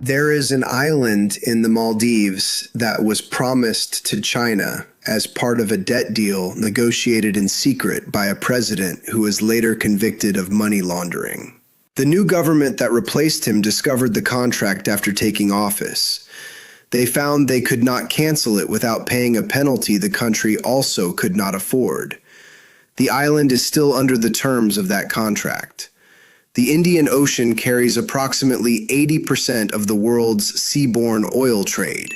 There is an island in the Maldives that was promised to China as part of a debt deal negotiated in secret by a president who was later convicted of money laundering. The new government that replaced him discovered the contract after taking office. They found they could not cancel it without paying a penalty the country also could not afford. The island is still under the terms of that contract. The Indian Ocean carries approximately 80% of the world's seaborne oil trade.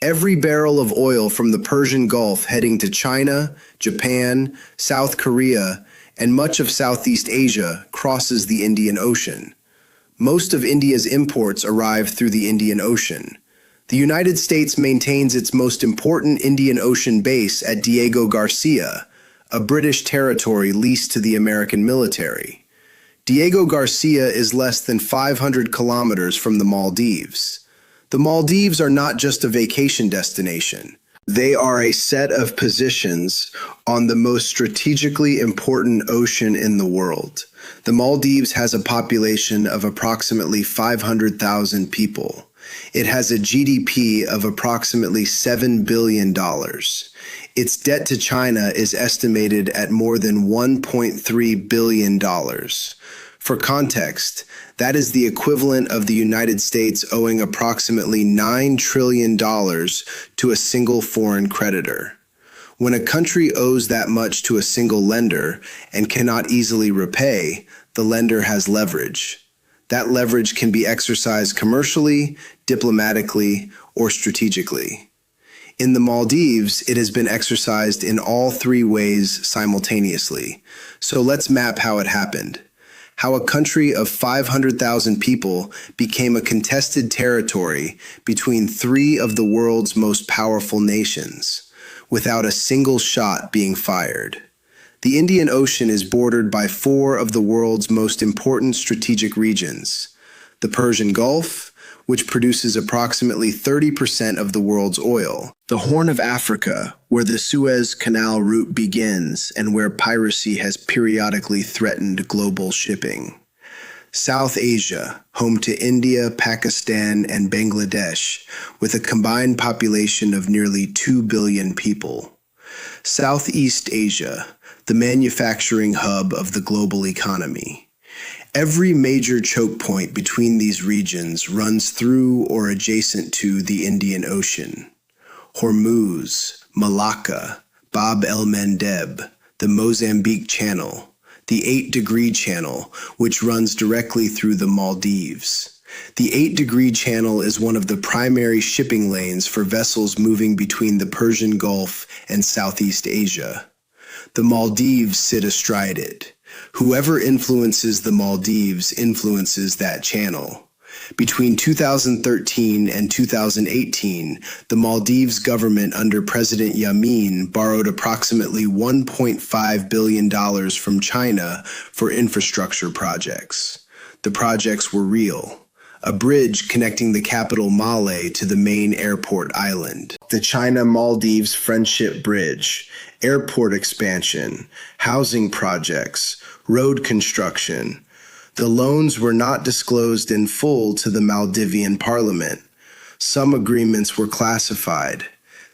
Every barrel of oil from the Persian Gulf heading to China, Japan, South Korea, and much of Southeast Asia crosses the Indian Ocean. Most of India's imports arrive through the Indian Ocean. The United States maintains its most important Indian Ocean base at Diego Garcia, a British territory leased to the American military. Diego Garcia is less than 500 kilometers from the Maldives. The Maldives are not just a vacation destination. They are a set of positions on the most strategically important ocean in the world. The Maldives has a population of approximately 500,000 people. It has a GDP of approximately $7 billion. Its debt to China is estimated at more than $1.3 billion. For context, that is the equivalent of the United States owing approximately $9 trillion to a single foreign creditor. When a country owes that much to a single lender and cannot easily repay, the lender has leverage. That leverage can be exercised commercially, diplomatically, or strategically. In the Maldives, it has been exercised in all three ways simultaneously. So let's map how it happened. How a country of 500,000 people became a contested territory between three of the world's most powerful nations, without a single shot being fired. The Indian Ocean is bordered by four of the world's most important strategic regions: the Persian Gulf, which produces approximately 30% of the world's oil; the Horn of Africa, where the Suez Canal route begins and where piracy has periodically threatened global shipping; South Asia, home to India, Pakistan, and Bangladesh, with a combined population of nearly 2 billion people; Southeast Asia, the manufacturing hub of the global economy. Every major choke point between these regions runs through or adjacent to the Indian Ocean. Hormuz, Malacca, Bab el-Mandeb, the Mozambique Channel, the 8-degree Channel, which runs directly through the Maldives. The 8-degree Channel is one of the primary shipping lanes for vessels moving between the Persian Gulf and Southeast Asia. The Maldives sit astride it. Whoever influences the Maldives influences that channel. Between 2013 and 2018, the Maldives government under President Yamin borrowed approximately $1.5 billion from China for infrastructure projects. The projects were real. A bridge connecting the capital Male to the main airport island, the China-Maldives Friendship Bridge, airport expansion, housing projects, road construction. The loans were not disclosed in full to the Maldivian parliament. Some agreements were classified.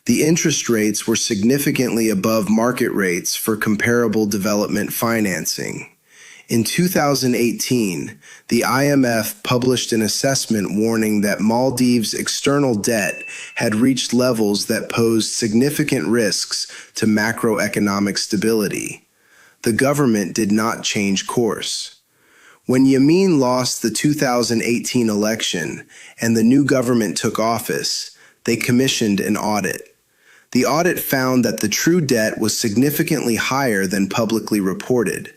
The interest rates were significantly above market rates for comparable development financing. In 2018, the IMF published an assessment warning that Maldives' external debt had reached levels that posed significant risks to macroeconomic stability. The government did not change course. When Yamin lost the 2018 election and the new government took office, they commissioned an audit. The audit found that the true debt was significantly higher than publicly reported.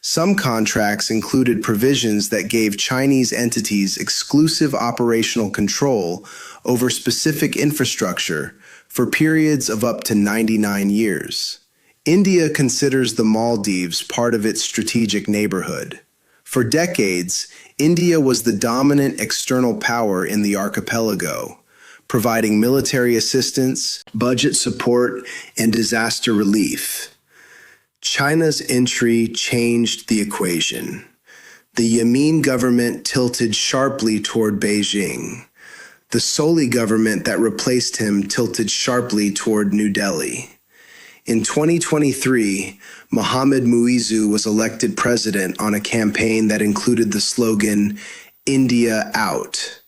Some contracts included provisions that gave Chinese entities exclusive operational control over specific infrastructure for periods of up to 99 years. India considers the Maldives part of its strategic neighborhood. For decades, India was the dominant external power in the archipelago, providing military assistance, budget support, and disaster relief. China's entry changed the equation. The Yamin government tilted sharply toward Beijing. The Soli government that replaced him tilted sharply toward New Delhi. In 2023, Mohamed Muizzu was elected president on a campaign that included the slogan, "India Out."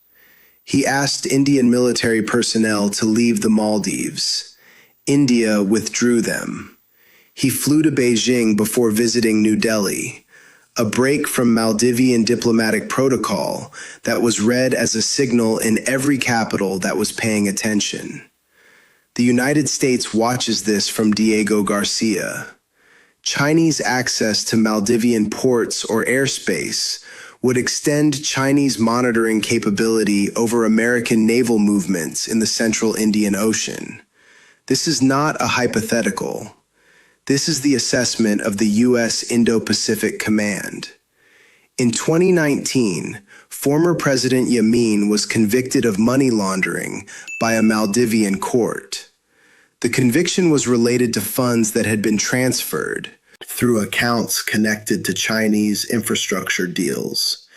He asked Indian military personnel to leave the Maldives. India withdrew them. He flew to Beijing before visiting New Delhi, a break from Maldivian diplomatic protocol that was read as a signal in every capital that was paying attention. The United States watches this from Diego Garcia. Chinese access to Maldivian ports or airspace would extend Chinese monitoring capability over American naval movements in the central Indian Ocean. This is not a hypothetical. This is the assessment of the US Indo-Pacific Command. In 2019, former President Yamin was convicted of money laundering by a Maldivian court. The conviction was related to funds that had been transferred through accounts connected to Chinese infrastructure deals.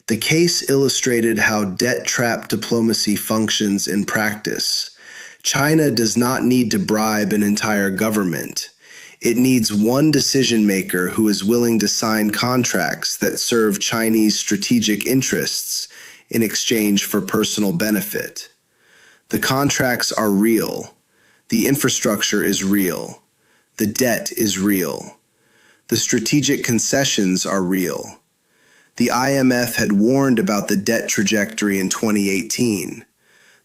The case illustrated how debt trap diplomacy functions in practice. China does not need to bribe an entire government. It needs one decision maker who is willing to sign contracts that serve Chinese strategic interests in exchange for personal benefit. The contracts are real. The infrastructure is real. The debt is real. The strategic concessions are real. The IMF had warned about the debt trajectory in 2018.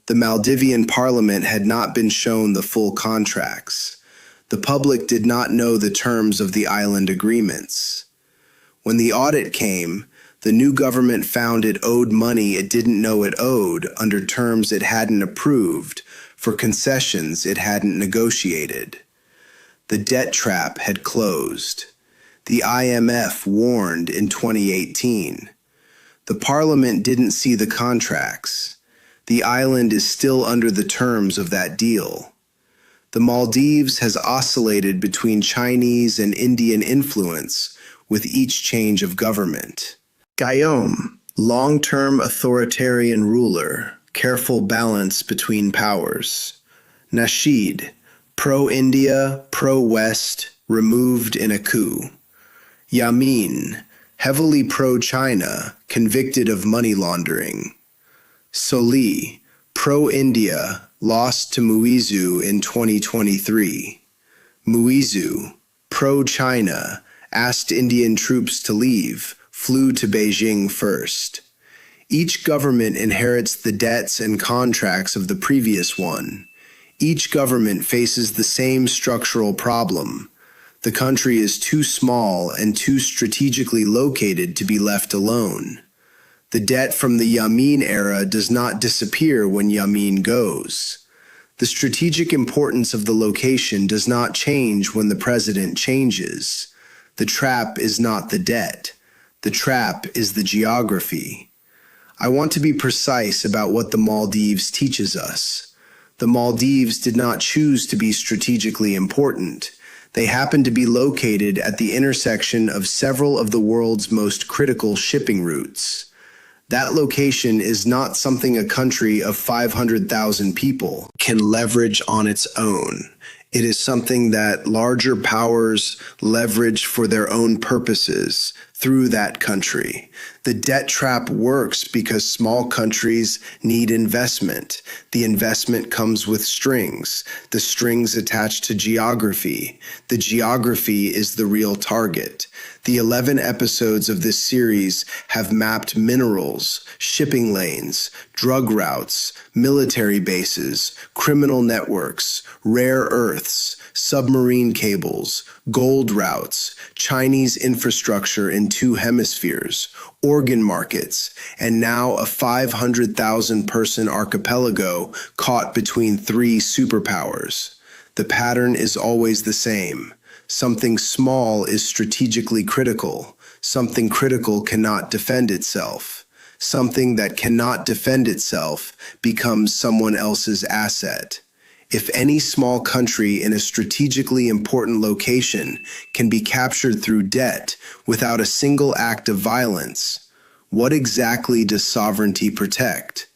The Maldivian parliament had not been shown the full contracts. The public did not know the terms of the island agreements. When the audit came, the new government found it owed money it didn't know it owed under terms it hadn't approved for concessions it hadn't negotiated. The debt trap had closed. The IMF warned in 2018. The parliament didn't see the contracts. The island is still under the terms of that deal. The Maldives has oscillated between Chinese and Indian influence with each change of government. Guillaume, long-term authoritarian ruler, careful balance between powers. Nasheed, pro-India, pro-West, removed in a coup. Yamin, heavily pro-China, convicted of money laundering. Soli, pro-India, lost to Muizzu in 2023. Muizzu, pro-China, asked Indian troops to leave, flew to Beijing first. Each government inherits the debts and contracts of the previous one. Each government faces the same structural problem. The country is too small and too strategically located to be left alone. The debt from the Yamin era does not disappear when Yamin goes. The strategic importance of the location does not change when the president changes. The trap is not the debt. The trap is the geography. I want to be precise about what the Maldives teaches us. The Maldives did not choose to be strategically important. They happen to be located at the intersection of several of the world's most critical shipping routes. That location is not something a country of 500,000 people can leverage on its own. It is something that larger powers leverage for their own purposes through that country. The debt trap works because small countries need investment. The investment comes with strings. The strings attach to geography. The geography is the real target. The 11 episodes of this series have mapped minerals, shipping lanes, drug routes, military bases, criminal networks, rare earths, submarine cables, gold routes, Chinese infrastructure in 2 hemispheres, organ markets, and now a 500,000 person archipelago caught between 3 superpowers. The pattern is always the same. Something small is strategically critical. Something critical cannot defend itself. Something that cannot defend itself becomes someone else's asset. If any small country in a strategically important location can be captured through debt without a single act of violence, What exactly does sovereignty protect?